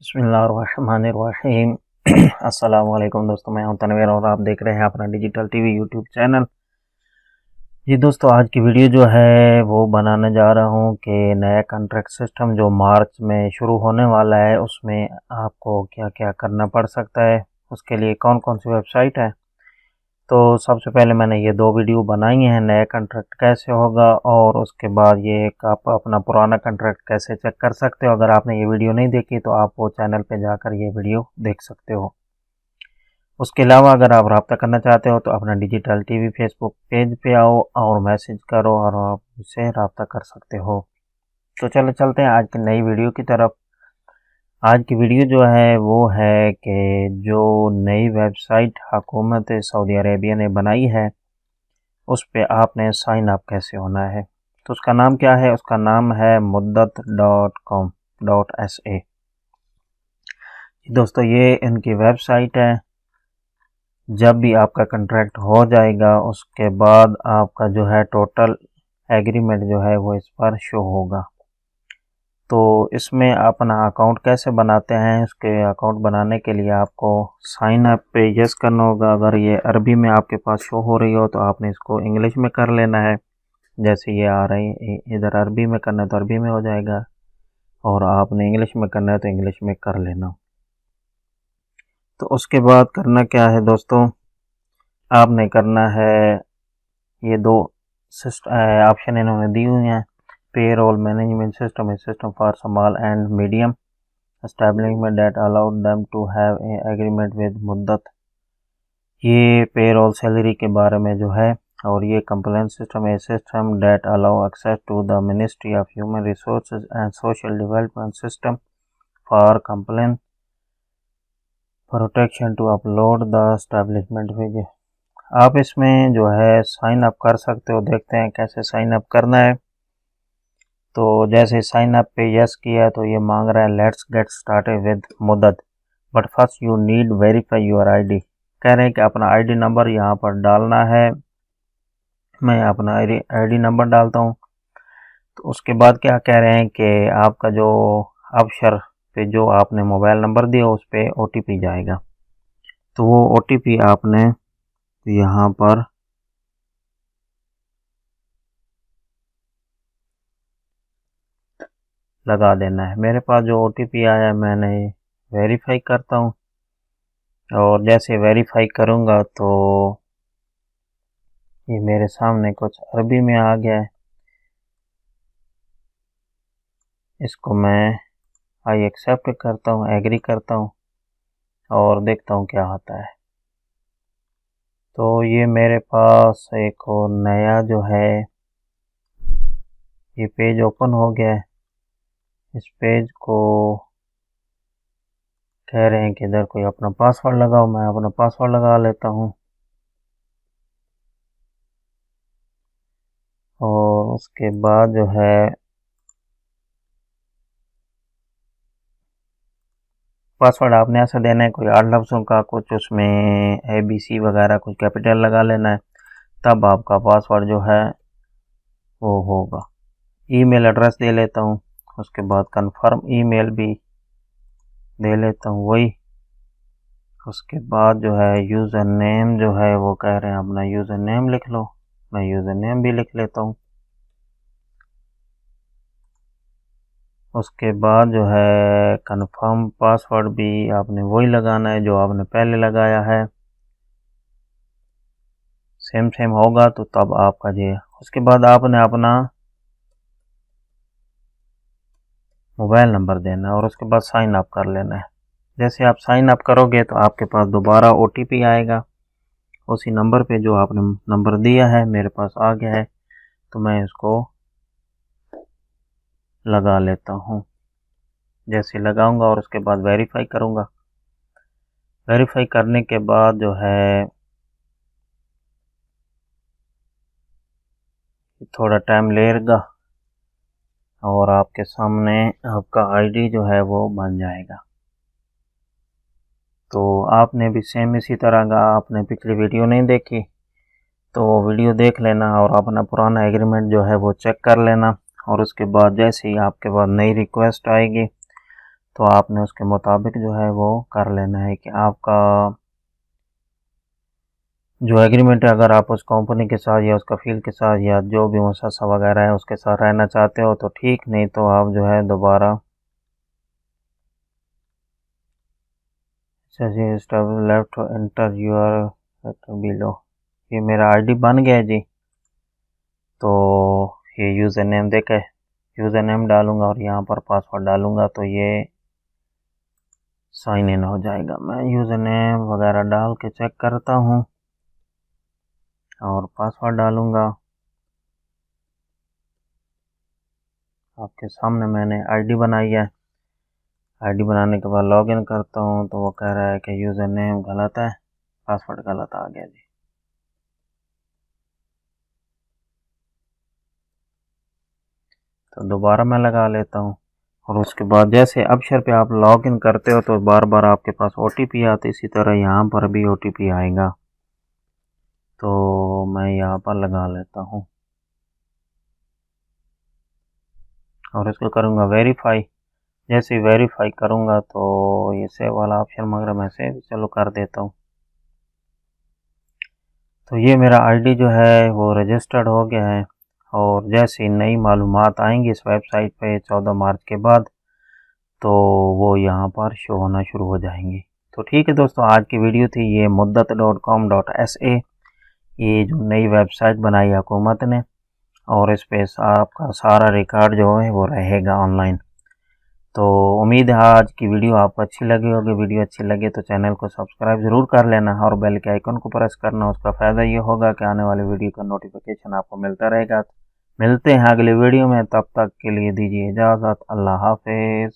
बिस्मिल्लाहिर्रहमानिर्रहीम। अस्सलाम वालेकुम दोस्तों, मैं हूं तनवीर और आप देख रहे हैं अपना डिजिटल टीवी यूट्यूब चैनल। जी दोस्तों, आज की वीडियो जो है वो बनाने जा रहा हूं कि नया कॉन्ट्रैक्ट सिस्टम जो मार्च में शुरू होने वाला है उसमें आपको क्या क्या करना पड़ सकता है, उसके लिए कौन कौन सी वेबसाइट है। तो सबसे पहले मैंने ये दो वीडियो बनाई हैं, नया कॉन्ट्रैक्ट कैसे होगा और उसके बाद ये एक आप अपना पुराना कॉन्ट्रैक्ट कैसे चेक कर सकते हो। अगर आपने ये वीडियो नहीं देखी तो आप वो चैनल पे जाकर ये वीडियो देख सकते हो। उसके अलावा अगर आप रब्ता करना चाहते हो तो अपना डिजिटल टीवी फेसबुक पेज पे आओ और मैसेज करो और आप उससे रब्ता कर सकते हो। तो चलो चलते हैं आज की नई वीडियो की तरफ। आज की वीडियो जो है वो है कि जो नई वेबसाइट हुकूमत सऊदी अरेबिया ने बनाई है उस पे आपने साइन अप कैसे होना है। तो उसका नाम क्या है? उसका नाम है muddad.com.sa। दोस्तों, ये इनकी वेबसाइट है। जब भी आपका कॉन्ट्रैक्ट हो जाएगा उसके बाद आपका जो है टोटल एग्रीमेंट जो है वो इस पर शो होगा। तो इसमें अपना अकाउंट कैसे बनाते हैं, उसके अकाउंट बनाने के लिए आपको साइन अप पे यस करना होगा। अगर ये अरबी में आपके पास शो हो रही हो तो आपने इसको इंग्लिश में कर लेना है। जैसे ये आ रही है, इधर अरबी में करना है तो अरबी में हो जाएगा और आपने इंग्लिश में करना है तो इंग्लिश में कर लेना। तो उसके बाद करना क्या है दोस्तों, आपने करना है ये दो ऑप्शन इन्होंने दी हुई हैं। Payroll management system is system for small and medium establishment that allowed them to have a agreement with मुद्दत। ये पेरोल सैलरी के बारे में जो है। और ये कंप्लेंट सिस्टम है system that allow access to the ministry of human resources and social development system for complaint protection to upload the establishment page. आप इसमें जो है साइन अप कर सकते हो। देखते हैं कैसे साइन अप करना है। तो जैसे साइन अप पे यस किया तो ये मांग रहा है लेट्स गेट स्टार्टेड विद मुद्दत but first you need verify your ID. कह रहे हैं कि अपना आईडी नंबर यहाँ पर डालना है। मैं अपना आईडी नंबर डालता हूँ। तो उसके बाद क्या कह रहे हैं कि आपका जो अबशर पे जो आपने मोबाइल नंबर दिया उस पर ओटीपी जाएगा। तो वो ओटीपी आपने यहाँ पर लगा देना है। मेरे पास जो ओटीपी आया मैंने वेरीफाई करता हूँ और जैसे वेरीफाई करूँगा तो ये मेरे सामने कुछ अरबी में आ गया है। इसको मैं आई एक्सेप्ट करता हूँ, एग्री करता हूँ और देखता हूँ क्या आता है। तो ये मेरे पास एक और नया जो है ये पेज ओपन हो गया है। इस पेज को कह रहे हैं कि इधर कोई अपना पासवर्ड लगाओ। मैं अपना पासवर्ड लगा लेता हूँ और उसके बाद जो है पासवर्ड आपने ऐसा देना है कोई 8 लफ्ज़ों का, कुछ उसमें ABC वगैरह कुछ कैपिटल लगा लेना है, तब आपका पासवर्ड जो है वो होगा। ईमेल एड्रेस दे लेता हूँ, उसके बाद कंफर्म ईमेल भी दे लेता हूँ वही। उसके बाद जो है यूज़र नेम जो है वो कह रहे हैं अपना यूज़र नेम लिख लो। मैं यूज़र नेम भी लिख लेता हूँ। उसके बाद जो है कंफर्म पासवर्ड भी आपने वही लगाना है जो आपने पहले लगाया है। सेम सेम होगा तो तब आपका जो है उसके बाद आपने अपना मोबाइल नंबर देना है और उसके बाद साइन अप कर लेना है। जैसे आप साइन अप करोगे तो आपके पास दोबारा ओटीपी आएगा उसी नंबर पे जो आपने नंबर दिया है। मेरे पास आ गया है तो मैं इसको लगा लेता हूँ। जैसे लगाऊंगा और उसके बाद वेरीफाई करूंगा। वेरीफाई करने के बाद जो है थोड़ा टाइम लेगा और आपके सामने आपका आईडी जो है वो बन जाएगा। तो आपने भी सेम इसी तरह का आपने पिछली वीडियो नहीं देखी तो वीडियो देख लेना और अपना पुराना एग्रीमेंट जो है वो चेक कर लेना। और उसके बाद जैसे ही आपके पास नई रिक्वेस्ट आएगी तो आपने उसके मुताबिक जो है वो कर लेना है कि आपका जो एग्रीमेंट है, अगर आप उस कंपनी के साथ या उस कफ़ील के साथ या जो भी मुसस्सा वगैरह है उसके साथ रहना चाहते हो तो ठीक, नहीं तो आप जो है दोबारा लेफ्ट एंटर यूर बिलो। ये मेरा आईडी बन गया है जी। तो ये यूज़र नेम देखे, यूज़र नेम डालूँगा और यहाँ पर पासवर्ड डालूँगा तो ये साइन इन हो जाएगा। मैं यूज़र नेम वगैरह डाल के चेक करता हूँ और पासवर्ड डालूँगा। आपके सामने मैंने आईडी बनाई है। आईडी बनाने के बाद लॉगिन करता हूँ तो वो कह रहा है कि यूज़र नेम गलत है, पासवर्ड गलत आ गया जी। तो दोबारा मैं लगा लेता हूँ और उसके बाद जैसे अबशर पे आप लॉगिन करते हो तो बार बार आपके पास ओटीपी आते, इसी तरह यहाँ पर भी ओटीपी आएगा। तो मैं यहाँ पर लगा लेता हूँ और इसको करूँगा वेरीफाई। जैसे ही वेरीफाई करूँगा तो ये सेव वाला ऑप्शन मांग रहा है, मैं सेव चलो कर देता हूँ। तो ये मेरा आईडी जो है वो रजिस्टर्ड हो गया है और जैसे नई मालूमात आएंगी इस वेबसाइट पे 14 मार्च के बाद तो वो यहाँ पर शो होना शुरू हो जाएंगी। तो ठीक है दोस्तों, आज की वीडियो थी ये muddat.com.sa, ये जो नई वेबसाइट बनाई हुकूमत ने और इस पे आपका सारा रिकॉर्ड जो है वो रहेगा ऑनलाइन। तो उम्मीद है आज की वीडियो आपको अच्छी लगी होगी। वीडियो अच्छी लगे तो चैनल को सब्सक्राइब ज़रूर कर लेना और बेल के आइकन को प्रेस करना। उसका फ़ायदा ये होगा कि आने वाली वीडियो का नोटिफिकेशन आपको मिलता रहेगा। मिलते हैं अगली वीडियो में, तब तक के लिए दीजिए इजाज़त। अल्लाह हाफिज़।